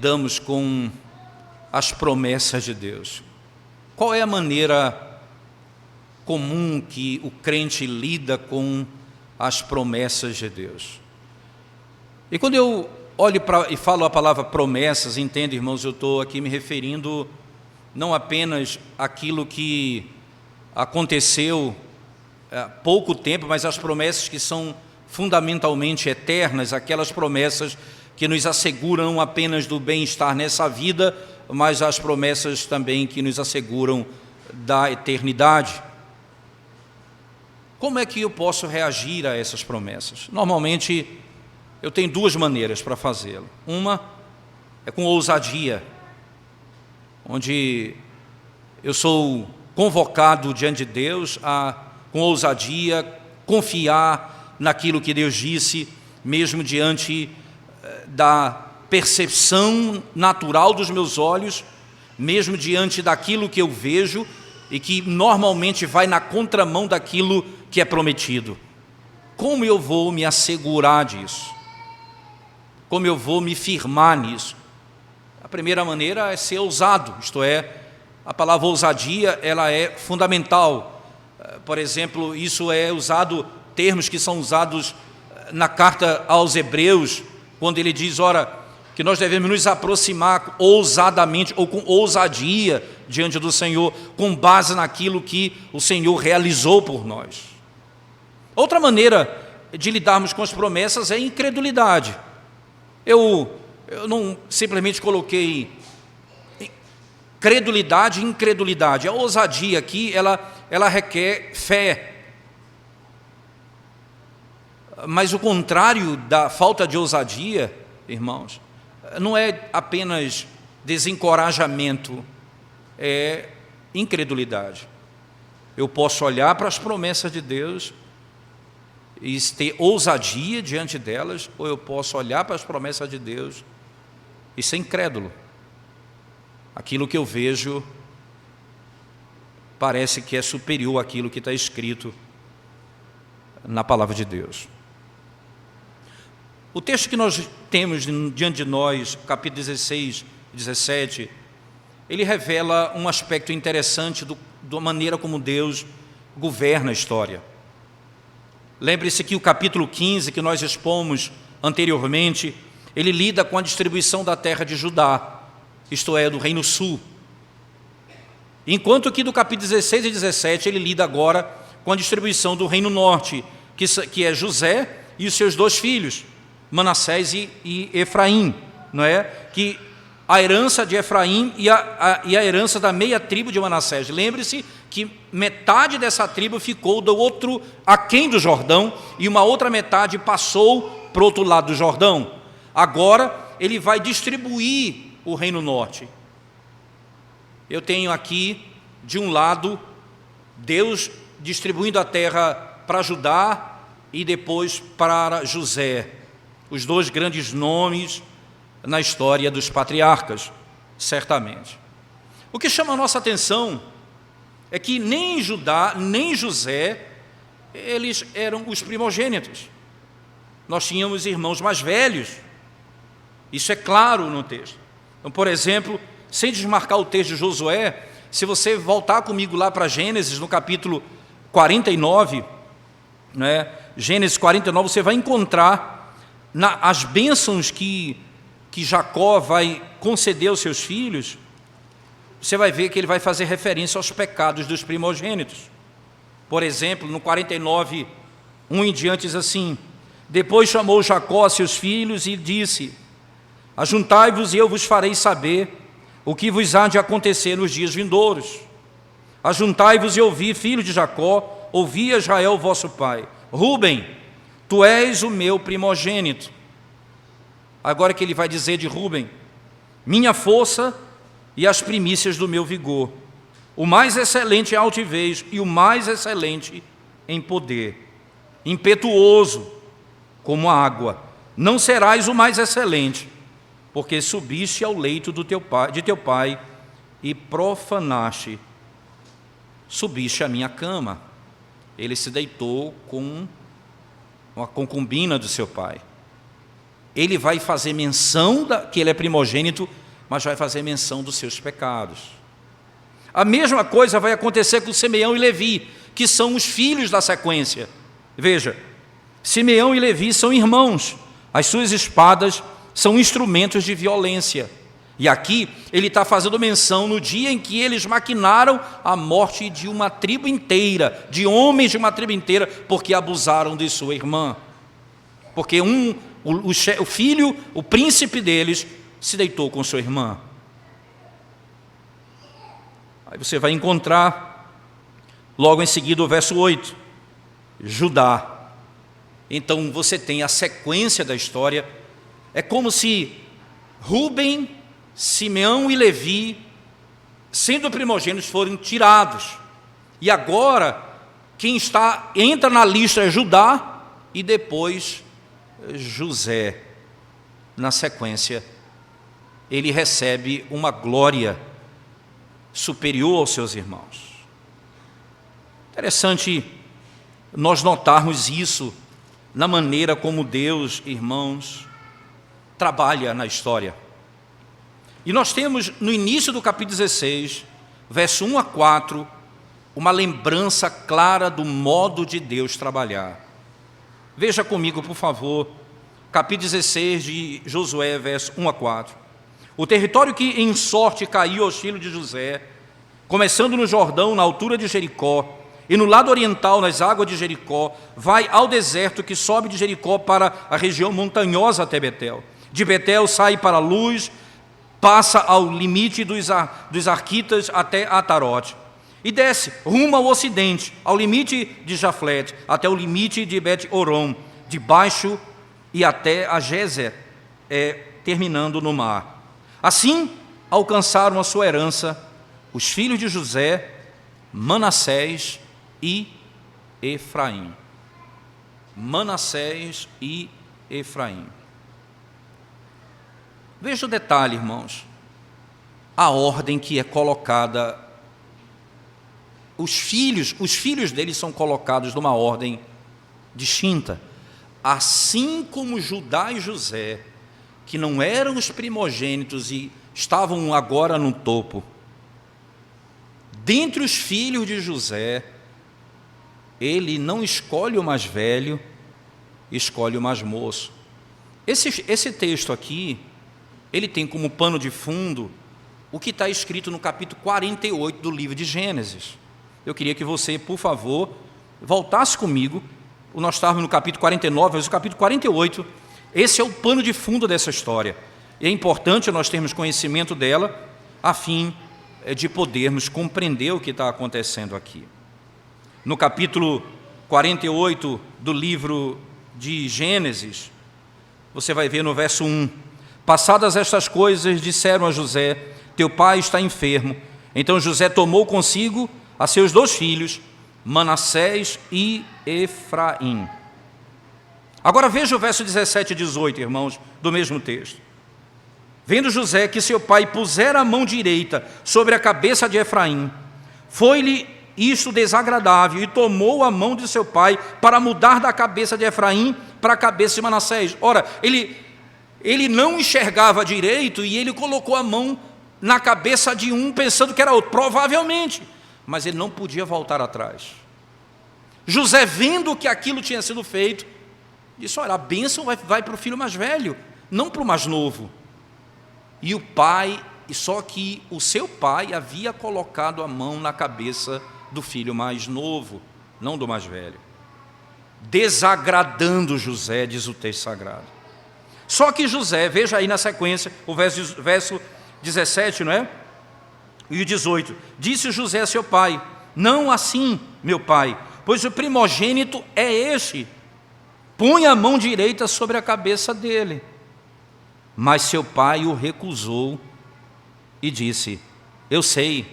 lidamos com as promessas de Deus? Qual é a maneira comum que o crente lida com as promessas de Deus? E quando eu olho e falo a palavra promessas, entende, irmãos, eu estou aqui me referindo não apenas àquilo que aconteceu há pouco tempo, mas às promessas que são fundamentalmente eternas, aquelas promessas que nos asseguram apenas do bem-estar nessa vida, mas as promessas também que nos asseguram da eternidade. Como é que eu posso reagir a essas promessas? Normalmente, eu tenho duas maneiras para fazê-lo. Uma é com ousadia, onde eu sou convocado diante de Deus a, com ousadia, confiar naquilo que Deus disse, mesmo diante da percepção natural dos meus olhos, mesmo diante daquilo que eu vejo e que normalmente vai na contramão daquilo que é prometido. Como eu vou me assegurar disso? Como eu vou me firmar nisso? A primeira maneira é ser ousado, isto é, a palavra ousadia, ela é fundamental. Por exemplo, isso é usado, termos que são usados na carta aos Hebreus, quando ele diz, ora, que nós devemos nos aproximar ousadamente ou com ousadia diante do Senhor, com base naquilo que o Senhor realizou por nós. Outra maneira de lidarmos com as promessas é a incredulidade. Eu não simplesmente coloquei credulidade e incredulidade. A ousadia aqui, ela requer fé. Mas o contrário da falta de ousadia, irmãos, não é apenas desencorajamento, é incredulidade. Eu posso olhar para as promessas de Deus e ter ousadia diante delas, ou eu posso olhar para as promessas de Deus e ser incrédulo. Aquilo que eu vejo parece que é superior àquilo que está escrito na palavra de Deus. O texto que nós temos diante de nós, capítulo 16 e 17, ele revela um aspecto interessante da maneira como Deus governa a história. Lembre-se que o capítulo 15, que nós expomos anteriormente, ele lida com a distribuição da terra de Judá, isto é, do Reino Sul. Enquanto que do capítulo 16 e 17, ele lida agora com a distribuição do Reino Norte, que é José e os seus dois filhos, Manassés e Efraim, não é? Que a herança de Efraim e a herança da meia tribo de Manassés. Lembre-se que metade dessa tribo ficou do outro, aquém do Jordão, e uma outra metade passou para o outro lado do Jordão. Agora ele vai distribuir o Reino Norte. Eu tenho aqui, de um lado, Deus distribuindo a terra para Judá e depois para José, os dois grandes nomes na história dos patriarcas, certamente. O que chama a nossa atenção é que nem Judá, nem José, eles eram os primogênitos. Nós tínhamos irmãos mais velhos, isso é claro no texto. Então, por exemplo, sem desmarcar o texto de Josué, se você voltar comigo lá para Gênesis, no capítulo 49, né, Gênesis 49, você vai encontrar as bênçãos que Jacó vai conceder aos seus filhos. Você vai ver que ele vai fazer referência aos pecados dos primogênitos. Por exemplo, no 49, 1 em diante diz assim: depois chamou Jacó a seus filhos e disse: ajuntai-vos e eu vos farei saber o que vos há de acontecer nos dias vindouros. Ajuntai-vos e ouvi, filho de Jacó, ouvi Israel vosso pai. Rúben, tu és o meu primogênito. Agora que ele vai dizer de Rúben: minha força e as primícias do meu vigor, o mais excelente em altivez e o mais excelente em poder, impetuoso como a água, não serás o mais excelente, porque subiste ao leito de teu pai e profanaste, subiste à minha cama. Ele se deitou com uma concubina do seu pai. ele vai fazer menção que ele é primogênito, mas vai fazer menção dos seus pecados. A mesma coisa vai acontecer com Simeão e Levi, que são os filhos da sequência. Veja, Simeão e Levi são irmãos, as suas espadas são instrumentos de violência. E aqui ele está fazendo menção no dia em que eles maquinaram a morte de uma tribo inteira, de homens de uma tribo inteira, porque abusaram de sua irmã. Porque o filho, o príncipe deles, se deitou com sua irmã. Aí você vai encontrar, logo em seguida, o verso 8, Judá. Então você tem a sequência da história, é como se Rúben, Simeão e Levi, sendo primogênitos, foram tirados. E agora, quem entra na lista é Judá e depois José. Na sequência, ele recebe uma glória superior aos seus irmãos. Interessante nós notarmos isso na maneira como Deus, irmãos, trabalha na história. E nós temos no início do capítulo 16, verso 1 a 4, uma lembrança clara do modo de Deus trabalhar. Veja comigo, por favor, capítulo 16 de Josué, verso 1 a 4. O território que em sorte caiu aos filhos de José, começando no Jordão, na altura de Jericó, e no lado oriental, nas águas de Jericó, vai ao deserto que sobe de Jericó para a região montanhosa até Betel. De Betel sai para a luz, passa ao limite dos Arquitas até Atarote, e desce rumo ao ocidente, ao limite de Jaflete, até o limite de Bet-Orom, de baixo e até a Gezer, terminando no mar. Assim alcançaram a sua herança os filhos de José, Manassés e Efraim. Manassés e Efraim. Veja o detalhe, irmãos, a ordem que é colocada, os filhos deles são colocados numa ordem distinta, assim como Judá e José, que não eram os primogênitos e estavam agora no topo. Dentre os filhos de José, ele não escolhe o mais velho, escolhe o mais moço. Esse texto aqui, ele tem como pano de fundo o que está escrito no capítulo 48 do livro de Gênesis. Eu queria que você, por favor, voltasse comigo. Nós estávamos no capítulo 49, mas o capítulo 48, esse é o pano de fundo dessa história. E é importante nós termos conhecimento dela, a fim de podermos compreender o que está acontecendo aqui. No capítulo 48 do livro de Gênesis, você vai ver no verso 1, passadas estas coisas, disseram a José, teu pai está enfermo. Então José tomou consigo a seus 2 filhos, Manassés e Efraim. Agora veja o verso 17 e 18, irmãos, do mesmo texto. Vendo José que seu pai pusera a mão direita sobre a cabeça de Efraim, foi-lhe isto desagradável, e tomou a mão de seu pai para mudar da cabeça de Efraim para a cabeça de Manassés. Ora, ele não enxergava direito e ele colocou a mão na cabeça de um pensando que era outro, provavelmente, mas ele não podia voltar atrás. José, vendo que aquilo tinha sido feito, disse, olha, a bênção vai para o filho mais velho, não para o mais novo. E o pai, só que o seu pai havia colocado a mão na cabeça do filho mais novo, não do mais velho, desagradando José, diz o texto sagrado. Só que José, veja aí na sequência, o verso 17, não é? E o 18, disse José a seu pai, não assim, meu pai, pois o primogênito é este, põe a mão direita sobre a cabeça dele. Mas seu pai o recusou e disse, eu sei,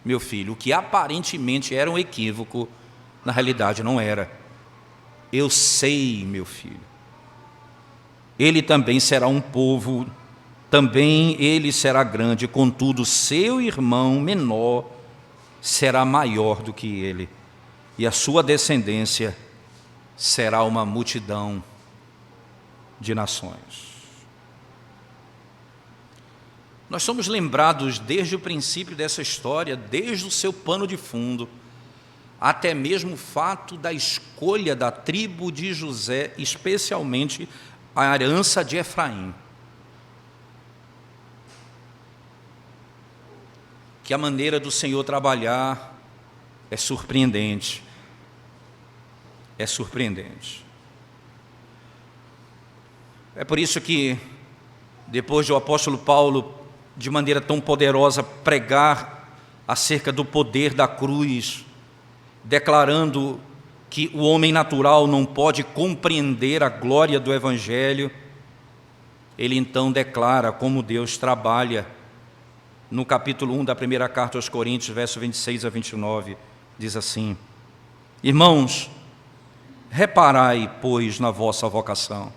meu filho, o que aparentemente era um equívoco, na realidade não era. Eu sei, meu filho. Ele também será um povo, também ele será grande, contudo seu irmão menor será maior do que ele, e a sua descendência será uma multidão de nações. Nós somos lembrados desde o princípio dessa história, desde o seu pano de fundo, até mesmo o fato da escolha da tribo de José, especialmente a herança de Efraim. Que a maneira do Senhor trabalhar é surpreendente. É surpreendente. É por isso que, depois de o apóstolo Paulo, de maneira tão poderosa, pregar acerca do poder da cruz, declarando que o homem natural não pode compreender a glória do Evangelho, ele então declara como Deus trabalha. No capítulo 1 da primeira carta aos Coríntios, verso 26 a 29, diz assim: Irmãos, reparai, pois, na vossa vocação,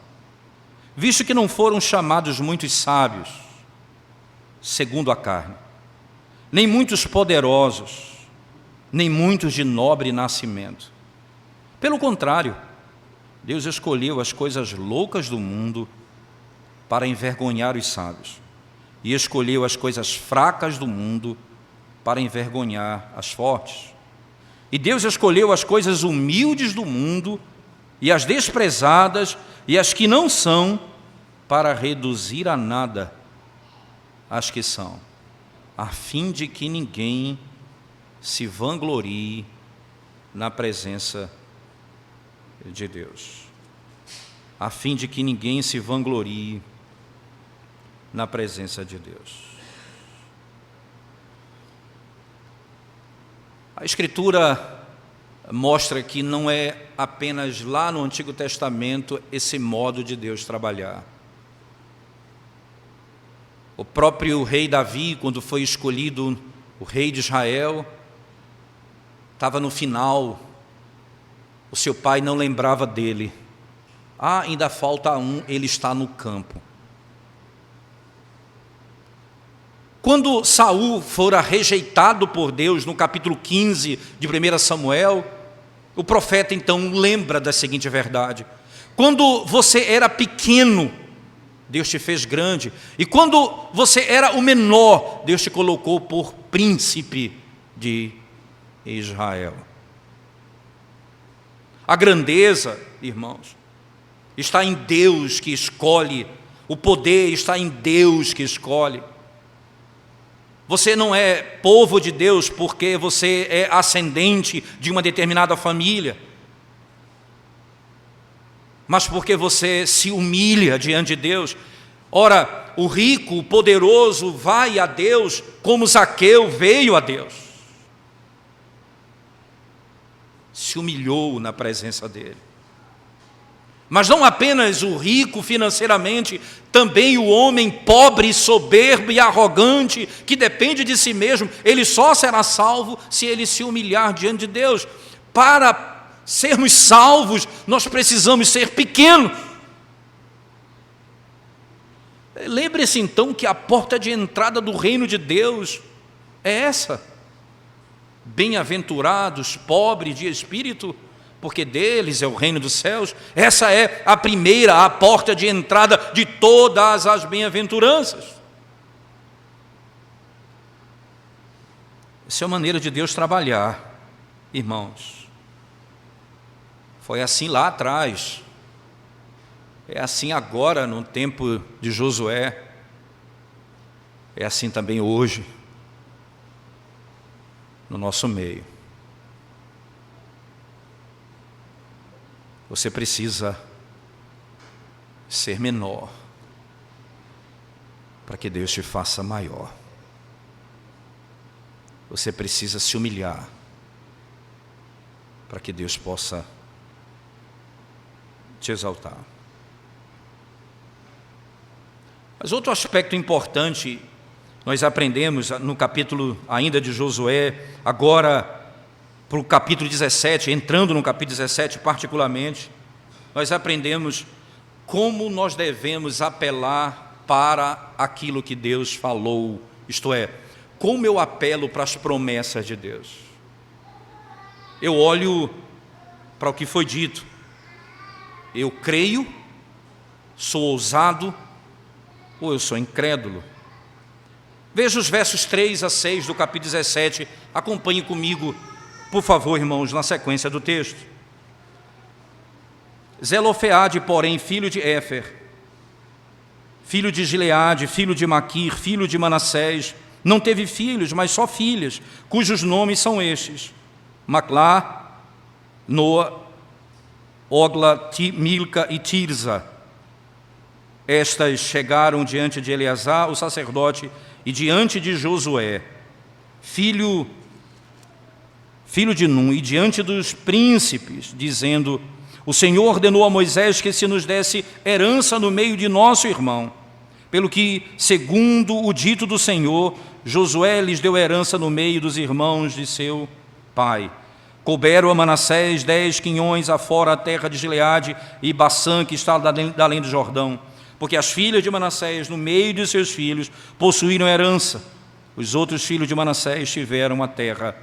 visto que não foram chamados muitos sábios, segundo a carne, nem muitos poderosos, nem muitos de nobre nascimento. Pelo contrário, Deus escolheu as coisas loucas do mundo para envergonhar os sábios, e escolheu as coisas fracas do mundo para envergonhar as fortes. E Deus escolheu as coisas humildes do mundo e as desprezadas e as que não são, para reduzir a nada as que são, a fim de que ninguém se vanglorie na presença de Deus. A fim de que ninguém se vanglorie na presença de Deus. A Escritura mostra que não é apenas lá no Antigo Testamento esse modo de Deus trabalhar. O próprio rei Davi, quando foi escolhido o rei de Israel, estava no final, o seu pai não lembrava dele. Ainda falta um, ele está no campo. Quando Saul fora rejeitado por Deus, no capítulo 15 de 1 Samuel, o profeta então lembra da seguinte verdade: quando você era pequeno, Deus te fez grande, e quando você era o menor, Deus te colocou por príncipe de Israel. A grandeza, irmãos, está em Deus que escolhe, o poder está em Deus que escolhe. Você não é povo de Deus porque você é ascendente de uma determinada família, mas porque você se humilha diante de Deus. Ora, o rico, o poderoso vai a Deus como Zaqueu veio a Deus. Se humilhou na presença dele. Mas não apenas o rico financeiramente, também o homem pobre, soberbo e arrogante, que depende de si mesmo, ele só será salvo se ele se humilhar diante de Deus. Para sermos salvos, nós precisamos ser pequenos. Lembre-se então que a porta de entrada do reino de Deus é essa: bem-aventurados, pobres de espírito, porque deles é o reino dos céus. Essa é a primeira, a porta de entrada de todas as bem-aventuranças. Essa é a maneira de Deus trabalhar, irmãos. Foi assim lá atrás, é assim agora no tempo de Josué, é assim também hoje, no nosso meio. Você precisa ser menor para que Deus te faça maior. Você precisa se humilhar para que Deus possa te exaltar. Mas outro aspecto importante, nós aprendemos no capítulo ainda de Josué, agora para o capítulo 17, entrando no capítulo 17 particularmente, nós aprendemos como nós devemos apelar para aquilo que Deus falou, isto é, como eu apelo para as promessas de Deus. Eu olho para o que foi dito, eu creio, sou ousado ou eu sou incrédulo. Veja os versos 3 a 6 do capítulo 17. Acompanhe comigo, por favor, irmãos, na sequência do texto. Zelofeade, porém, filho de Éfer, filho de Gileade, filho de Maquir, filho de Manassés, não teve filhos, mas só filhas, cujos nomes são estes: Maclá, Noa, Ogla, Milca e Tirza. Estas chegaram diante de Eleazar, o sacerdote, e diante de Josué, filho de Num, e diante dos príncipes, dizendo: o Senhor ordenou a Moisés que se nos desse herança no meio de nosso irmão. Pelo que, segundo o dito do Senhor, Josué lhes deu herança no meio dos irmãos de seu pai. Couberam a Manassés 10 quinhões afora a terra de Gileade e Baçã, que está além do Jordão, porque as filhas de Manassés, no meio de seus filhos, possuíram herança. Os outros filhos de Manassés tiveram a terra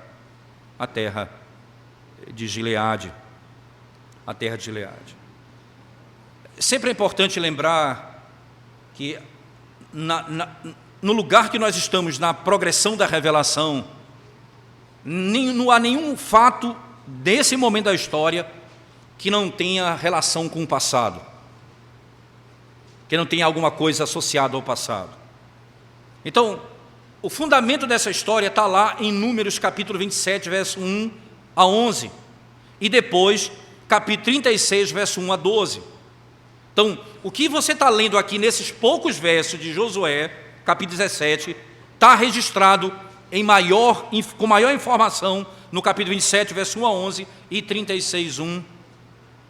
de Gileade. A terra de Gileade. Sempre é importante lembrar que no lugar que nós estamos, na progressão da revelação, não há nenhum fato desse momento da história que não tenha relação com o passado, que não tenha alguma coisa associada ao passado. Então, o fundamento dessa história está lá em Números capítulo 27, verso 1 a 11, e depois capítulo 36, verso 1 a 12. Então, o que você está lendo aqui nesses poucos versos de Josué, capítulo 17, está registrado com maior informação no capítulo 27, verso 1 a 11 e 36, 1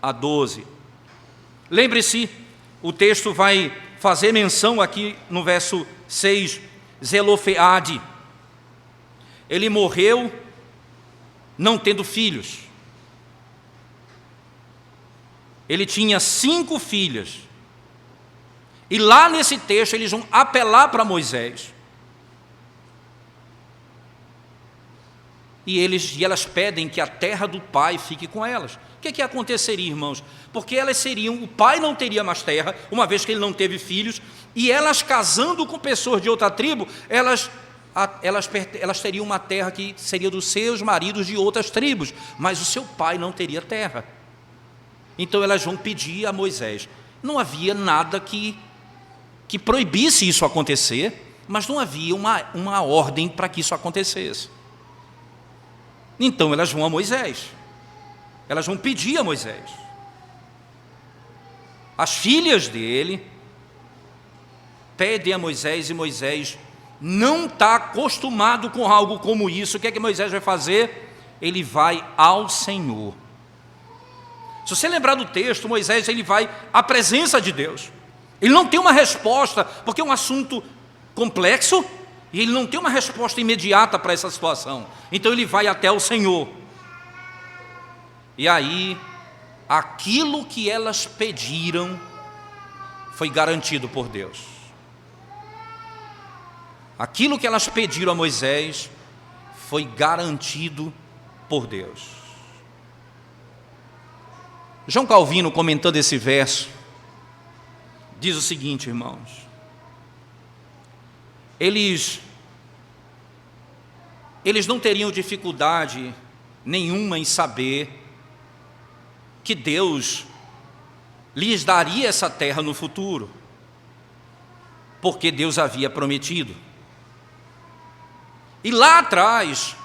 a 12. Lembre-se, o texto vai fazer menção aqui no verso 6, Zelofeade. Ele morreu não tendo filhos. Ele tinha 5 filhas. E lá nesse texto eles vão apelar para Moisés. E elas pedem que a terra do pai fique com elas. O que aconteceria, irmãos? Porque o pai não teria mais terra, uma vez que ele não teve filhos, e elas casando com pessoas de outra tribo, elas teriam uma terra que seria dos seus maridos de outras tribos, mas o seu pai não teria terra. Então elas vão pedir a Moisés. Não havia nada que proibisse isso acontecer, mas não havia uma ordem para que isso acontecesse. Então elas vão a Moisés. Elas vão pedir a Moisés. As filhas dele pedem a Moisés, e Moisés não está acostumado com algo como isso. O que é que Moisés vai fazer? Ele vai ao Senhor. Se você lembrar do texto, Moisés ele vai à presença de Deus. Ele não tem uma resposta, porque é um assunto complexo, e ele não tem uma resposta imediata para essa situação. Então ele vai até o Senhor. E aí, aquilo que elas pediram foi garantido por Deus. Aquilo que elas pediram a Moisés foi garantido por Deus. João Calvino, comentando esse verso, diz o seguinte, irmãos: eles não teriam dificuldade nenhuma em saber que Deus lhes daria essa terra no futuro, porque Deus havia prometido. E lá atrás,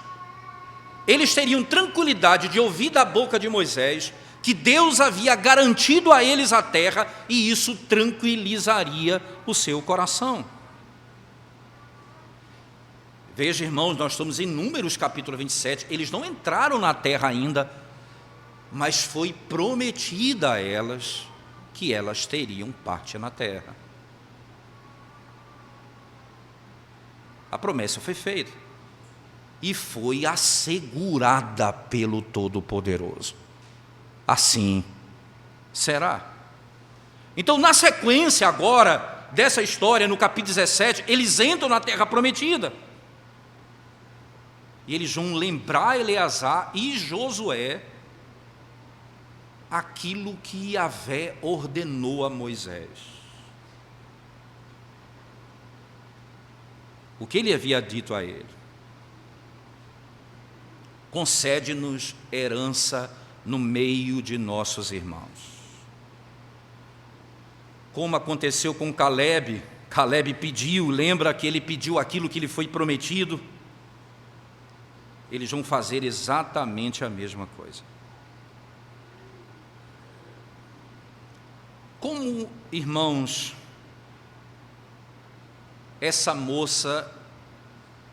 eles teriam tranquilidade de ouvir da boca de Moisés que Deus havia garantido a eles a terra, e isso tranquilizaria o seu coração. Veja, irmãos, nós estamos em Números capítulo 27, eles não entraram na terra ainda, mas foi prometida a elas que elas teriam parte na terra. A promessa foi feita e foi assegurada pelo Todo-Poderoso. Assim será. Então, na sequência agora dessa história, no capítulo 17, eles entram na terra prometida. E eles vão lembrar Eleazar e Josué aquilo que Yahvé ordenou a Moisés. o que ele havia dito a ele: concede-nos herança no meio de nossos irmãos. Como aconteceu com Caleb, Caleb pediu, lembra que ele pediu aquilo que lhe foi prometido? Eles vão fazer exatamente a mesma coisa. Como, irmãos, essa moça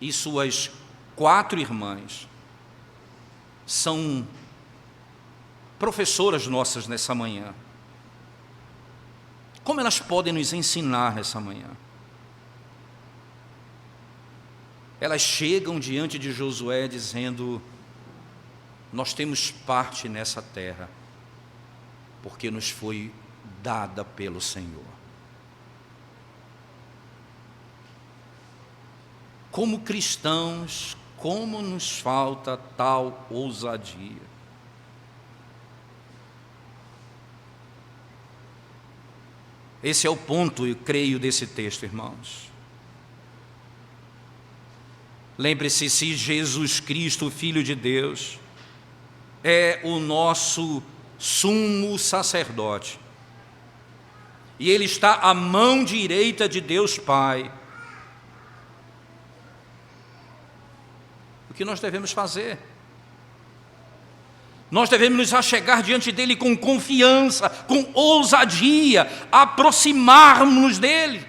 e suas 4 irmãs são professoras nossas nessa manhã. Como elas podem nos ensinar nessa manhã? Elas chegam diante de Josué dizendo: nós temos parte nessa terra, porque nos foi dada pelo Senhor. Como cristãos, como nos falta tal ousadia. Esse é o ponto, eu creio, desse texto, irmãos. Lembre-se, se Jesus Cristo, o Filho de Deus, é o nosso sumo sacerdote, e Ele está à mão direita de Deus Pai, o que nós devemos fazer? Nós devemos nos achegar diante dEle com confiança, com ousadia, aproximarmos dEle.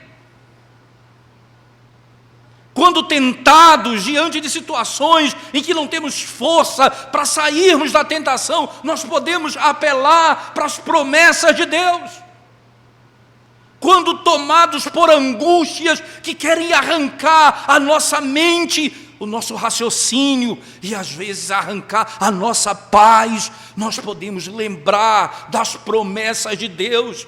Quando tentados diante de situações em que não temos força para sairmos da tentação, nós podemos apelar para as promessas de Deus. Quando tomados por angústias que querem arrancar a nossa mente, o nosso raciocínio e às vezes arrancar a nossa paz, nós podemos lembrar das promessas de Deus,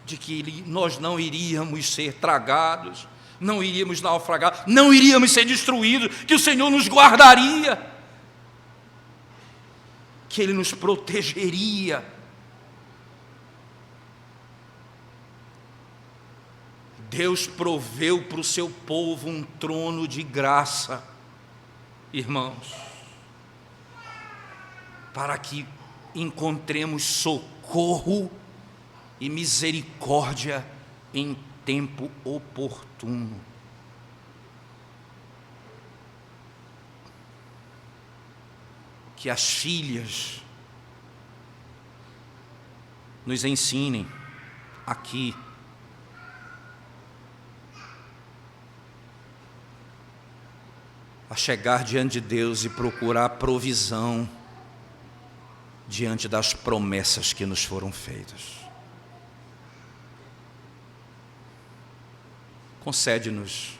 de que nós não iríamos ser tragados, não iríamos naufragar, não iríamos ser destruídos, que o Senhor nos guardaria, que Ele nos protegeria. Deus proveu para o seu povo um trono de graça, irmãos, para que encontremos socorro e misericórdia em tempo oportuno. Que as filhas nos ensinem aqui a chegar diante de Deus e procurar provisão diante das promessas que nos foram feitas. Concede-nos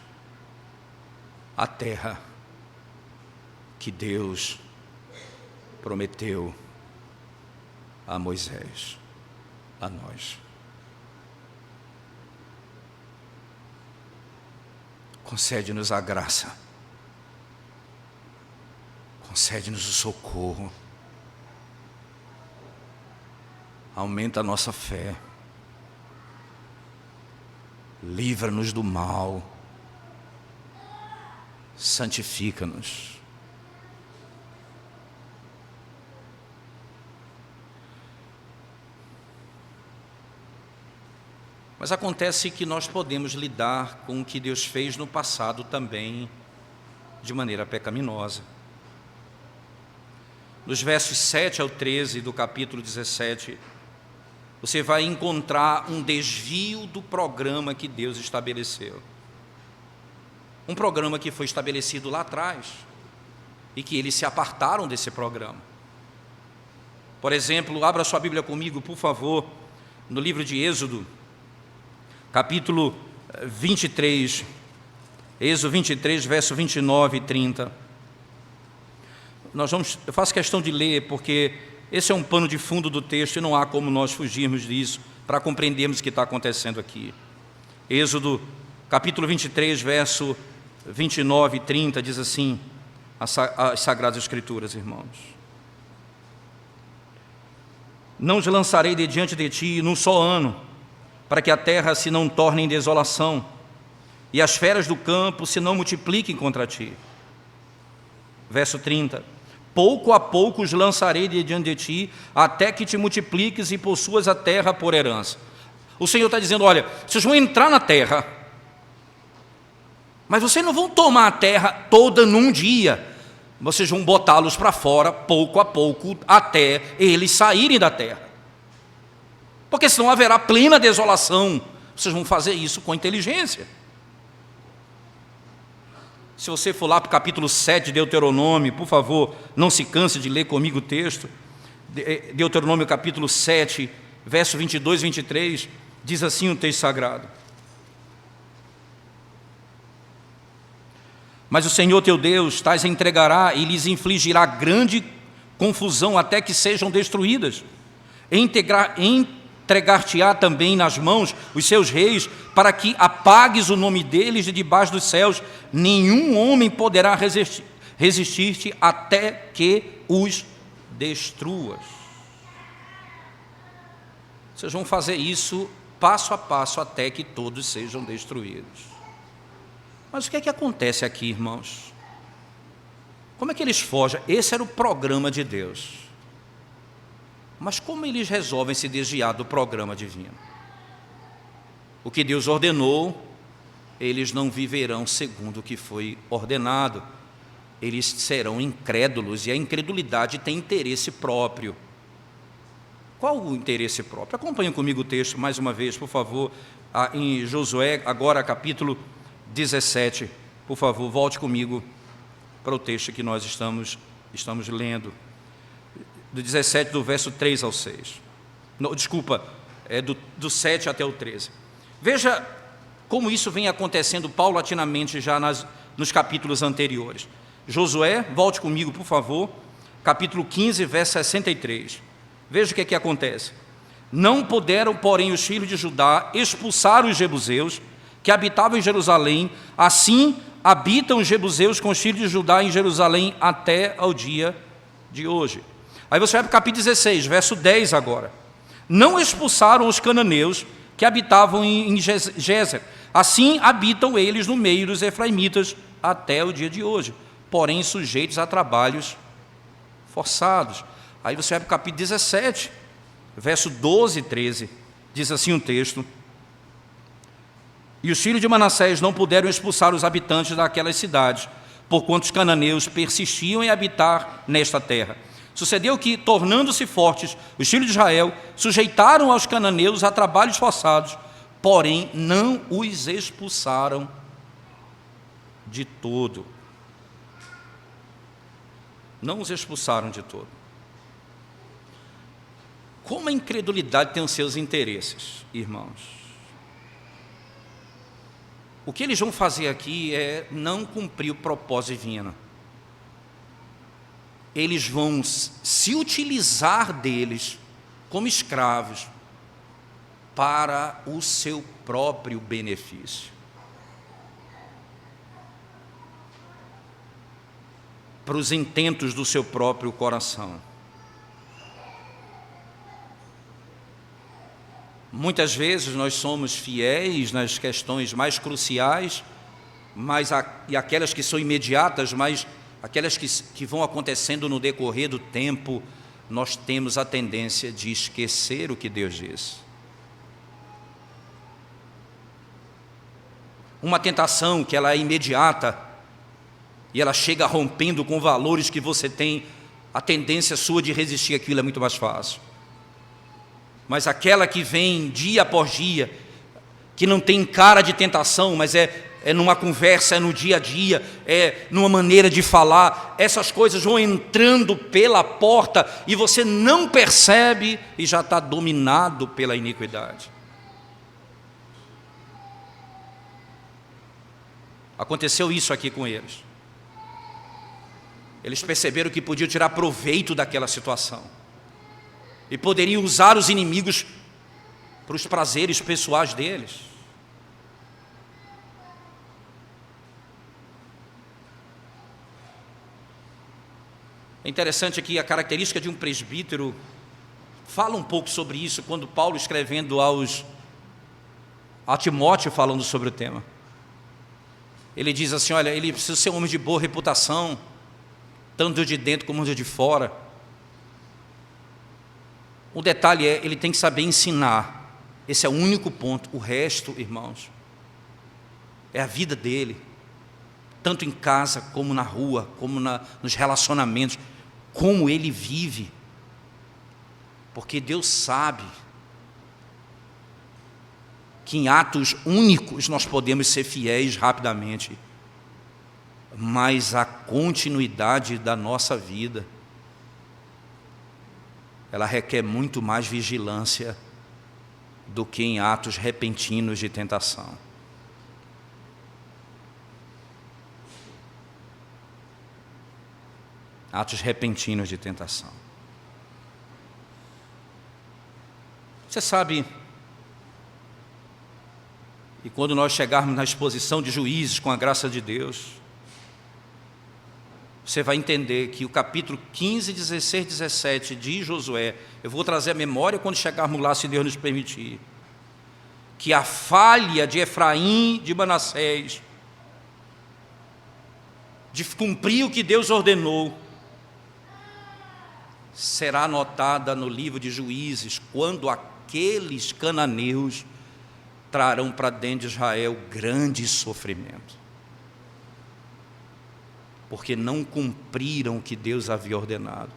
a terra que Deus prometeu a Moisés, a nós. Concede-nos a graça. Concede-nos o socorro, aumenta a nossa fé, livra-nos do mal, santifica-nos. Mas acontece que nós podemos lidar com o que Deus fez no passado também de maneira pecaminosa. Nos versos 7 ao 13 do capítulo 17, você vai encontrar um desvio do programa que Deus estabeleceu. Um programa que foi estabelecido lá atrás e que eles se apartaram desse programa. Por exemplo, abra sua Bíblia comigo, por favor, no livro de Êxodo, capítulo 23, Êxodo 23, verso 29 e 30. Eu faço questão de ler, porque esse é um pano de fundo do texto e não há como nós fugirmos disso para compreendermos o que está acontecendo aqui. Êxodo, capítulo 23, verso 29 e 30, diz assim, as Sagradas Escrituras, irmãos: não os lançarei de diante de ti num só ano, para que a terra se não torne em desolação, e as feras do campo se não multipliquem contra ti. Verso 30. Pouco a pouco os lançarei de diante de ti, até que te multipliques e possuas a terra por herança. O Senhor está dizendo, olha, vocês vão entrar na terra, mas vocês não vão tomar a terra toda num dia. Vocês vão botá-los para fora, pouco a pouco, até eles saírem da terra. Porque senão haverá plena desolação. Vocês vão fazer isso com inteligência. Se você for lá para o capítulo 7 de Deuteronômio, por favor, não se canse de ler comigo o texto. Deuteronômio capítulo 7, verso 22 e 23, diz assim o texto sagrado. Mas o Senhor teu Deus tais entregará e lhes infligirá grande confusão até que sejam destruídas. Entregar-te-á também nas mãos os seus reis, para que apagues o nome deles de debaixo dos céus. Nenhum homem poderá resistir-te até que os destruas. Vocês vão fazer isso passo a passo até que todos sejam destruídos. Mas o que é que acontece aqui, irmãos? Como é que eles fogem? Esse era o programa de Deus. Mas como eles resolvem se desviar do programa divino? O que Deus ordenou, eles não viverão segundo o que foi ordenado. Eles serão incrédulos, e a incredulidade tem interesse próprio. Qual o interesse próprio? Acompanhem comigo o texto mais uma vez, por favor, em Josué, agora capítulo 17. Por favor, volte comigo para o texto que nós estamos lendo. Do 17, do verso 3 ao 6. Não, desculpa, do 7 até o 13. Veja como isso vem acontecendo paulatinamente já nos capítulos anteriores. Josué, volte comigo, por favor, capítulo 15, verso 63. Veja o que acontece. Não puderam, porém, os filhos de Judá expulsar os jebuseus que habitavam em Jerusalém. Assim habitam os jebuseus com os filhos de Judá em Jerusalém até ao dia de hoje. Aí você vai para o capítulo 16, verso 10 agora. Não expulsaram os cananeus que habitavam em Gézer. Assim habitam eles no meio dos efraimitas até o dia de hoje, porém sujeitos a trabalhos forçados. Aí você vai para o capítulo 17, verso 12 e 13. Diz assim um texto. E os filhos de Manassés não puderam expulsar os habitantes daquelas cidades, porquanto os cananeus persistiam em habitar nesta terra. Sucedeu que, tornando-se fortes, os filhos de Israel sujeitaram aos cananeus a trabalhos forçados, porém não os expulsaram de todo. Não os expulsaram de todo. Como a incredulidade tem os seus interesses, irmãos? O que eles vão fazer aqui é não cumprir o propósito divino. Eles vão se utilizar deles como escravos para o seu próprio benefício. Para os intentos do seu próprio coração. Muitas vezes nós somos fiéis nas questões mais cruciais, e aquelas que são imediatas, mas aquelas que vão acontecendo no decorrer do tempo, nós temos a tendência de esquecer o que Deus diz. Uma tentação que ela é imediata, e ela chega rompendo com valores que você tem, a tendência sua de resistir àquilo é muito mais fácil. Mas aquela que vem dia após dia, que não tem cara de tentação, mas é numa conversa, é no dia a dia, é numa maneira de falar, essas coisas vão entrando pela porta e você não percebe e já está dominado pela iniquidade. Aconteceu isso aqui com eles. Eles perceberam que podiam tirar proveito daquela situação e poderiam usar os inimigos para os prazeres pessoais deles. É interessante aqui a característica de um presbítero, fala um pouco sobre isso quando Paulo escrevendo a Timóteo falando sobre o tema. Ele diz assim, olha, ele precisa ser um homem de boa reputação, tanto de dentro como de fora. O detalhe é, ele tem que saber ensinar. Esse é o único ponto. O resto, irmãos, é a vida dele, tanto em casa, como na rua, como nos relacionamentos, como ele vive. Porque Deus sabe que em atos únicos nós podemos ser fiéis rapidamente, mas a continuidade da nossa vida, ela requer muito mais vigilância do que em atos repentinos de tentação. Atos repentinos de tentação. Você sabe, e quando nós chegarmos na exposição de Juízes, com a graça de Deus, você vai entender que o capítulo 15, 16, 17 de Josué, eu vou trazer a memória quando chegarmos lá, se Deus nos permitir, que a falha de Efraim, de Manassés, de cumprir o que Deus ordenou, será anotada no livro de Juízes, quando aqueles cananeus trarão para dentro de Israel grande sofrimento, porque não cumpriram o que Deus havia ordenado.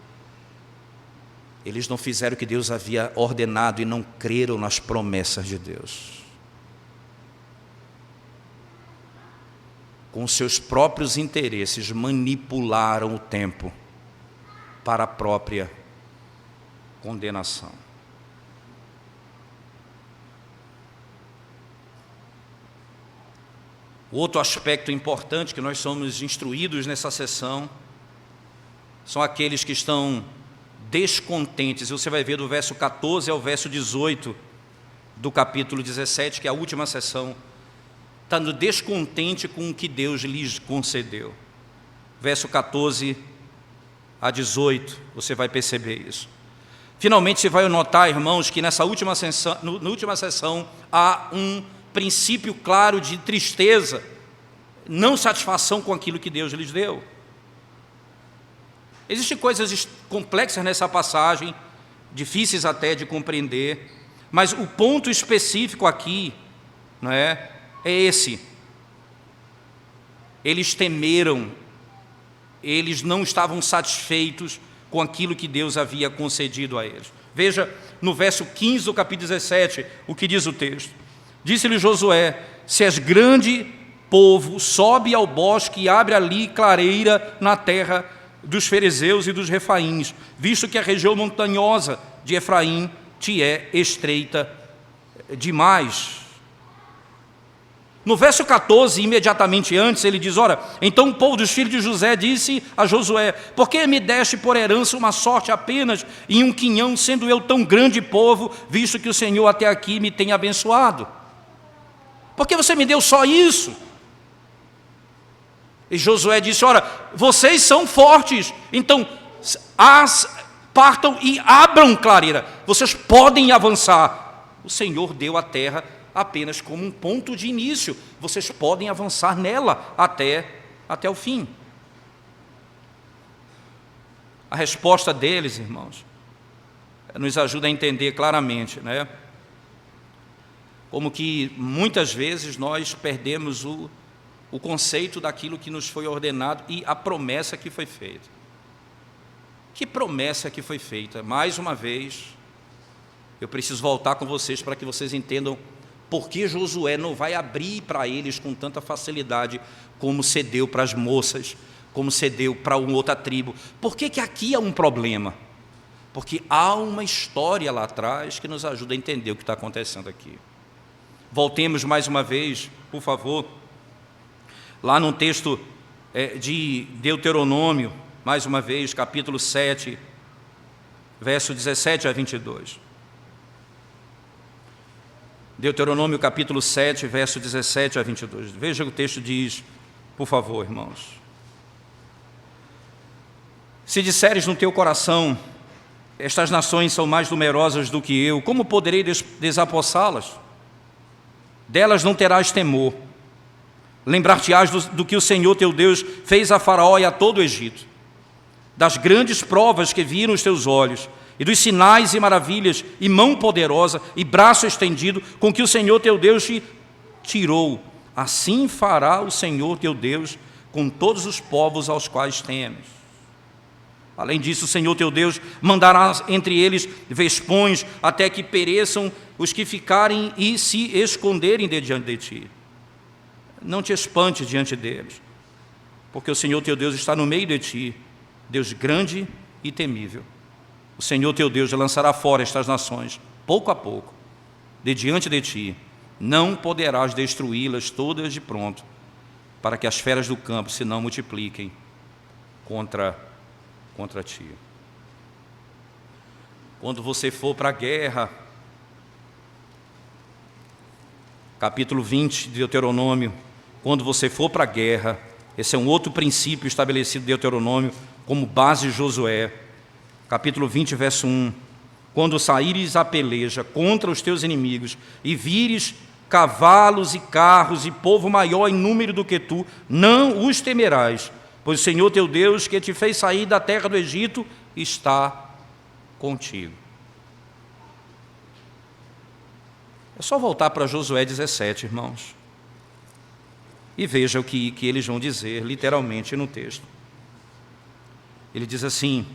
Eles não fizeram o que Deus havia ordenado e não creram nas promessas de Deus. Com seus próprios interesses, manipularam o tempo para a própria condenação. Outro aspecto importante que nós somos instruídos nessa sessão são aqueles que estão descontentes. Você vai ver do verso 14 ao verso 18 do capítulo 17, que é a última sessão, estando descontente com o que Deus lhes concedeu. Verso 14 a 18, você vai perceber isso. Finalmente você vai notar, irmãos, que nessa última sessão há um princípio claro de tristeza, não satisfação com aquilo que Deus lhes deu. Existem coisas complexas nessa passagem, difíceis até de compreender, mas o ponto específico aqui, não é esse. Eles temeram, eles não estavam satisfeitos com aquilo que Deus havia concedido a eles. Veja no verso 15 do capítulo 17, o que diz o texto. Disse-lhe Josué: se és grande povo, sobe ao bosque e abre ali clareira na terra dos ferezeus e dos refaíns, visto que a região montanhosa de Efraim te é estreita demais. No verso 14, imediatamente antes, ele diz, ora, então o povo dos filhos de José disse a Josué: por que me deste por herança uma sorte apenas em um quinhão, sendo eu tão grande povo, visto que o Senhor até aqui me tem abençoado? Por que você me deu só isso? E Josué disse, ora, vocês são fortes, então partam e abram clareira, vocês podem avançar. O Senhor deu a terra apenas como um ponto de início, vocês podem avançar nela até o fim. A resposta deles, irmãos, nos ajuda a entender claramente, né? Como que muitas vezes nós perdemos o conceito daquilo que nos foi ordenado e a promessa que foi feita. Que promessa que foi feita? Mais uma vez, eu preciso voltar com vocês para que vocês entendam por que Josué não vai abrir para eles com tanta facilidade como cedeu para as moças, como cedeu para uma outra tribo. Por que aqui há um problema? Porque há uma história lá atrás que nos ajuda a entender o que está acontecendo aqui. Voltemos mais uma vez, por favor, lá no texto de Deuteronômio, mais uma vez, capítulo 7, verso 17 a 22. Deuteronômio, capítulo 7, verso 17 a 22. Veja o que o texto diz, por favor, irmãos. Se disseres no teu coração, estas nações são mais numerosas do que eu, como poderei desapossá-las? Delas não terás temor, Lembrar-te-ás do que o Senhor teu Deus fez a Faraó e a todo o Egito, das grandes provas que viram os teus olhos, e dos sinais e maravilhas, e mão poderosa, e braço estendido, com que o Senhor teu Deus te tirou. Assim fará o Senhor teu Deus com todos os povos aos quais temes. Além disso, o Senhor teu Deus mandará entre eles vespões, até que pereçam os que ficarem e se esconderem diante de ti. Não te espantes diante deles, porque o Senhor teu Deus está no meio de ti, Deus grande e temível. O Senhor teu Deus lançará fora estas nações, pouco a pouco, de diante de ti. Não poderás destruí-las todas de pronto, para que as feras do campo se não multipliquem contra ti. Quando você for para a guerra, capítulo 20 de Deuteronômio, quando você for para a guerra, esse é um outro princípio estabelecido em Deuteronômio, como base de Josué, capítulo 20, verso 1, quando saíres à peleja contra os teus inimigos e vires cavalos e carros e povo maior em número do que tu, não os temerás, pois o Senhor teu Deus, que te fez sair da terra do Egito, está contigo. É só voltar para Josué 17, irmãos, e veja o que eles vão dizer literalmente no texto. Ele diz assim,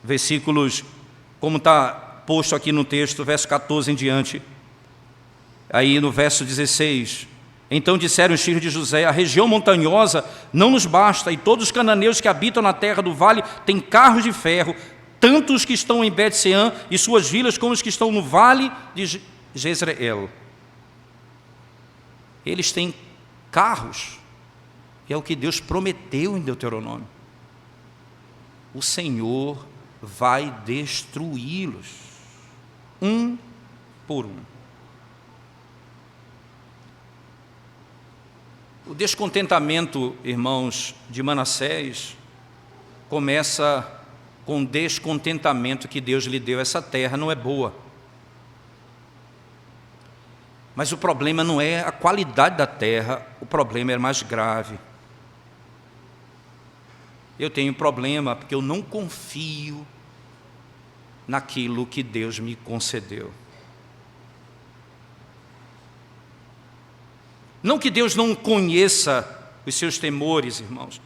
versículos, como está posto aqui no texto, verso 14 em diante. Aí no verso 16, então disseram os filhos de José: a região montanhosa não nos basta, e todos os cananeus que habitam na terra do vale têm carros de ferro, tanto os que estão em Bet-Seã e suas vilas, como os que estão no vale de Jezreel. Eles têm carros, e é o que Deus prometeu em Deuteronômio. O Senhor vai destruí-los, um por um. O descontentamento, irmãos, de Manassés começa com o descontentamento que Deus lhe deu. Essa terra não é boa. Mas o problema não é a qualidade da terra, o problema é mais grave. Eu tenho problema porque eu não confio naquilo que Deus me concedeu. Não que Deus não conheça os seus temores, irmãos.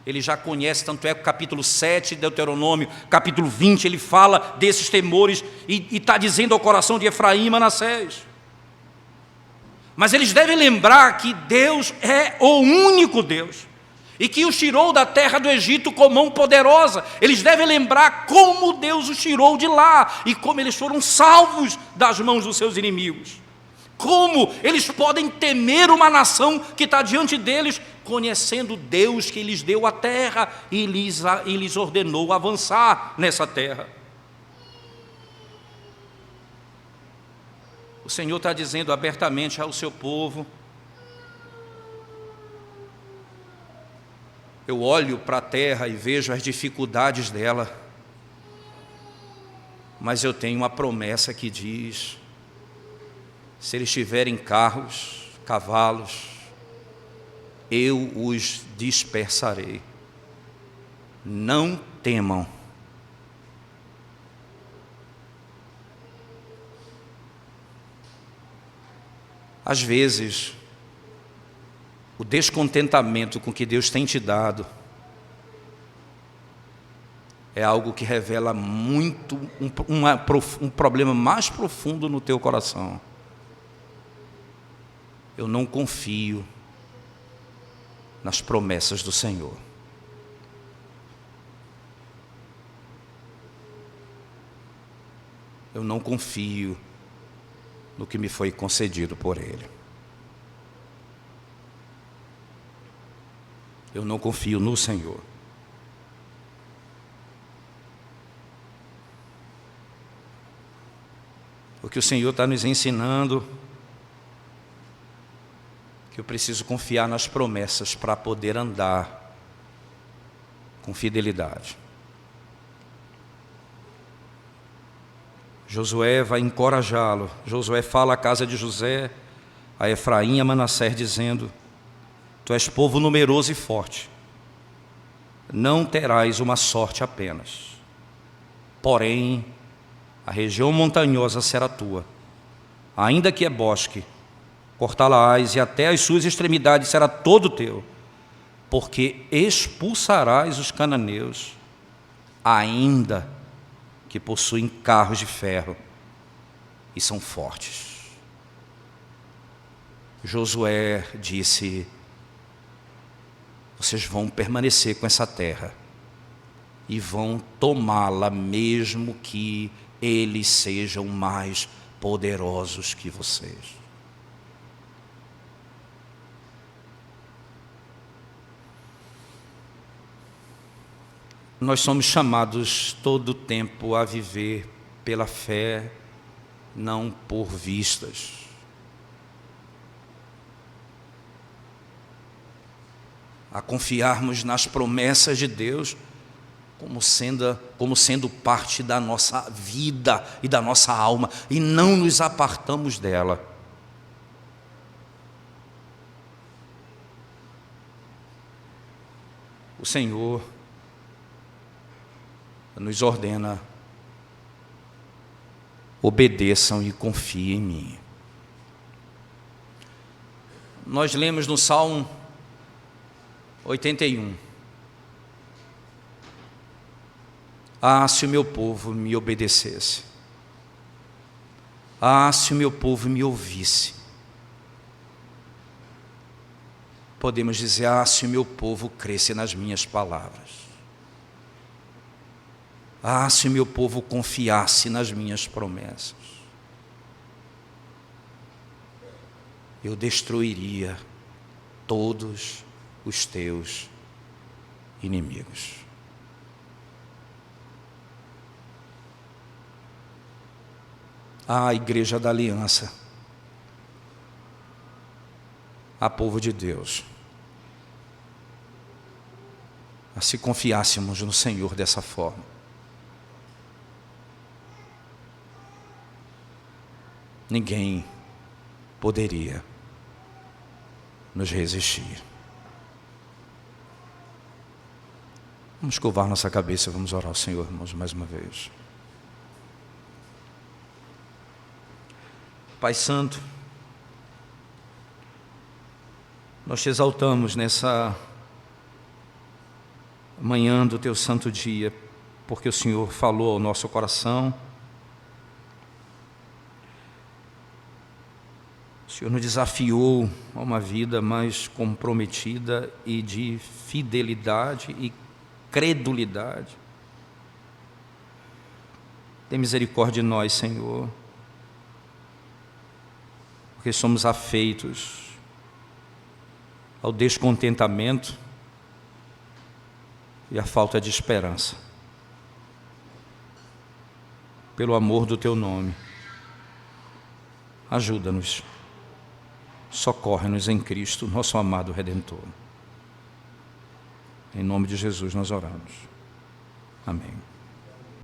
Ele já conhece, tanto é que o capítulo 7 de Deuteronômio, capítulo 20, ele fala desses temores e está dizendo ao coração de Efraim e Manassés. Mas eles devem lembrar que Deus é o único Deus e que os tirou da terra do Egito com mão poderosa. Eles devem lembrar como Deus os tirou de lá e como eles foram salvos das mãos dos seus inimigos. Como eles podem temer uma nação que está diante deles, conhecendo Deus que lhes deu a terra e lhes ordenou avançar nessa terra. O Senhor está dizendo abertamente ao seu povo: eu olho para a terra e vejo as dificuldades dela, mas eu tenho uma promessa que diz: se eles tiverem carros, cavalos, eu os dispersarei. Não temam. Às vezes, o descontentamento com que Deus tem te dado é algo que revela muito um problema mais profundo no teu coração. Eu não confio nas promessas do Senhor. Eu não confio no que me foi concedido por Ele. Eu não confio no Senhor. O que o Senhor está nos ensinando, que eu preciso confiar nas promessas para poder andar com fidelidade. Josué vai encorajá-lo. Josué fala à casa de José, a Efraim e a Manassés, dizendo: Tu és povo numeroso e forte. Não terás uma sorte apenas. Porém, a região montanhosa será tua. Ainda que é bosque, cortá-la-ás, e até as suas extremidades será todo teu. Porque expulsarás os cananeus, ainda que possuem carros de ferro e são fortes. Josué disse: vocês vão permanecer com essa terra e vão tomá-la, mesmo que eles sejam mais poderosos que vocês. Nós somos chamados todo o tempo a viver pela fé, não por vistas. A confiarmos nas promessas de Deus como sendo parte da nossa vida e da nossa alma, e não nos apartamos dela. O Senhor nos ordena: obedeçam e confiem em mim. Nós lemos no Salmo 81: ah, se o meu povo me obedecesse, ah, se o meu povo me ouvisse. Podemos dizer: ah, se o meu povo cresce nas minhas palavras, ah, se o meu povo confiasse nas minhas promessas, eu destruiria todos os teus inimigos. Ah, Igreja da Aliança, a povo de Deus, se confiássemos no Senhor dessa forma, ninguém poderia nos resistir. Vamos curvar nossa cabeça, vamos orar ao Senhor, irmãos, mais uma vez. Pai Santo, nós te exaltamos nessa manhã do teu santo dia, porque o Senhor falou ao nosso coração. O Senhor nos desafiou a uma vida mais comprometida e de fidelidade e credulidade. Tem misericórdia de nós, Senhor, porque somos afeitos ao descontentamento e à falta de esperança. Pelo amor do teu nome, ajuda-nos, socorre-nos em Cristo, nosso amado Redentor. Em nome de Jesus nós oramos. Amém.